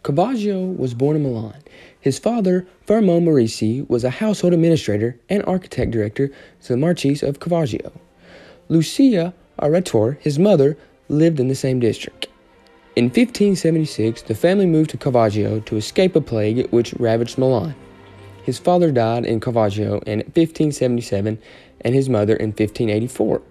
Caravaggio was born in Milan. His father, Fermo Merici, was a household administrator and architect director to the Marquis of Caravaggio. Lucia Aretor, his mother, lived in the same district. In 1576, the family moved to Caravaggio to escape a plague which ravaged Milan. His father died in Caravaggio in 1577 and his mother in 1584.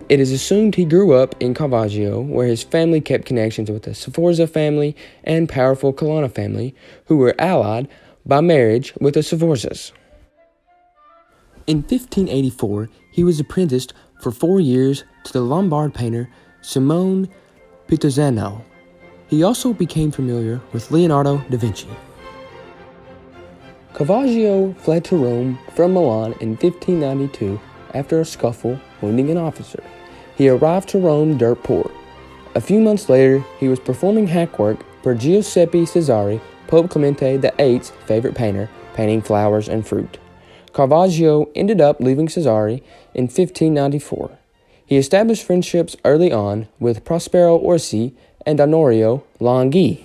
It is assumed he grew up in Caravaggio, where his family kept connections with the Sforza family and powerful Colonna family, who were allied by marriage with the Sforzas. In 1584, he was apprenticed for 4 years to the Lombard painter Simone Pietrozzano. He also became familiar with Leonardo da Vinci. Caravaggio fled to Rome from Milan in 1592 after a scuffle wounding an officer. He arrived to Rome dirt poor. A few months later, he was performing hack work for Giuseppe Cesare, Pope Clemente VIII's favorite painter, painting flowers and fruit. Caravaggio ended up leaving Cesare in 1594. He established friendships early on with Prospero Orsi and Onorio Longhi.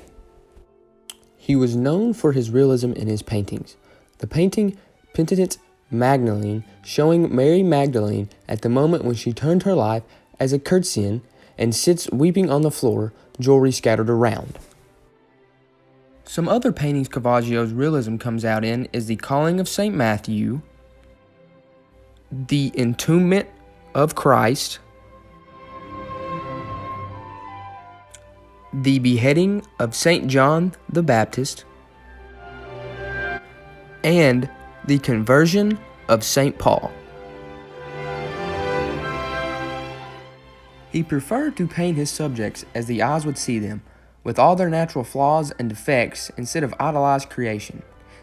He was known for his realism in his paintings. The painting Penitent Magdalene, showing Mary Magdalene at the moment when she turned her life as a courtesan and sits weeping on the floor, jewelry scattered around. Some other paintings Caravaggio's realism comes out in is the Calling of St. Matthew, the Entombment of Christ, the Beheading of St. John the Baptist, and the Conversion of St. Paul. He preferred to paint his subjects as the eyes would see them, with all their natural flaws and defects instead of idolized creation.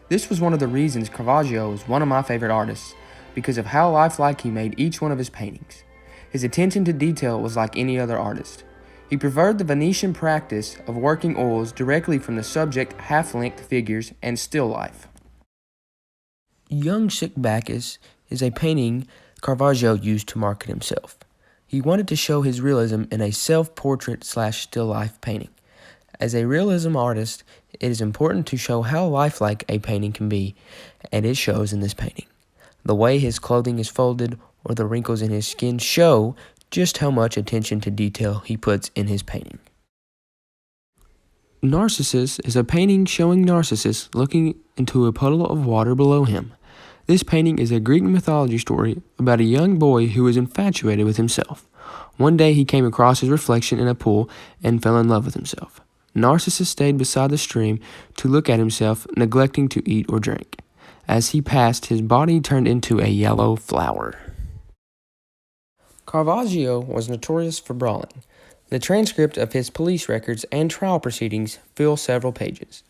This was one of the reasons Caravaggio was one of my favorite artists, because of how lifelike he made each one of his paintings. His attention to detail was like any other artist. He preferred the Venetian practice of working oils directly from the subject half-length figures and still life. Young Sick Bacchus is a painting Caravaggio used to market himself. He wanted to show his realism in a self-portrait / still life painting. As a realism artist, it is important to show how lifelike a painting can be, and it shows in this painting. The way his clothing is folded or the wrinkles in his skin show just how much attention to detail he puts in his painting. Narcissus is a painting showing Narcissus looking into a puddle of water below him. This painting is a Greek mythology story about a young boy who was infatuated with himself. One day he came across his reflection in a pool and fell in love with himself. Narcissus stayed beside the stream to look at himself, neglecting to eat or drink. As he passed, his body turned into a yellow flower. Caravaggio was notorious for brawling. The transcript of his police records and trial proceedings fill several pages.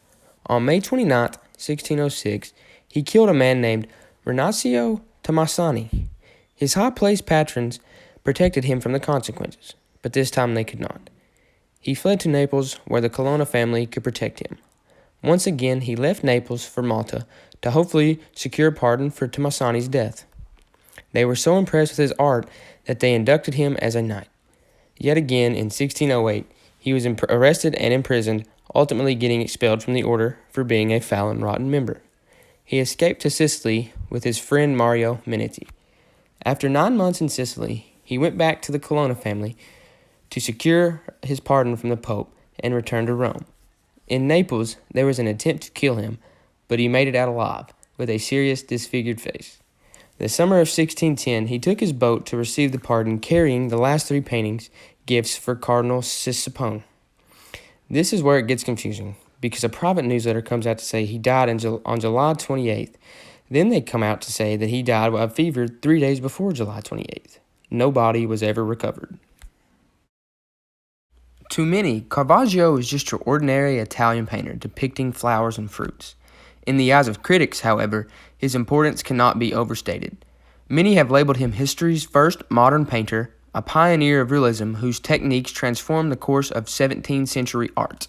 On May 29, 1606, he killed a man named Renacio Tomasani. His high-placed patrons protected him from the consequences, but this time they could not. He fled to Naples, where the Colonna family could protect him. Once again, he left Naples for Malta to hopefully secure pardon for Tomasani's death. They were so impressed with his art that they inducted him as a knight. Yet again, in 1608, he was arrested and imprisoned, ultimately getting expelled from the order for being a foul and rotten member. He escaped to Sicily with his friend Mario Minetti. After 9 months in Sicily, he went back to the Colonna family to secure his pardon from the Pope and return to Rome. In Naples, there was an attempt to kill him, but he made it out alive, with a serious disfigured face. The summer of 1610, he took his boat to receive the pardon, carrying the last 3 paintings, gifts for Cardinal Sisipone. This is where it gets confusing, because a private newsletter comes out to say he died on July 28th. Then they come out to say that he died of fever 3 days before July 28th. No body was ever recovered. To many, Caravaggio is just your ordinary Italian painter depicting flowers and fruits. In the eyes of critics, however, his importance cannot be overstated. Many have labeled him history's first modern painter, a pioneer of realism whose techniques transformed the course of 17th century art.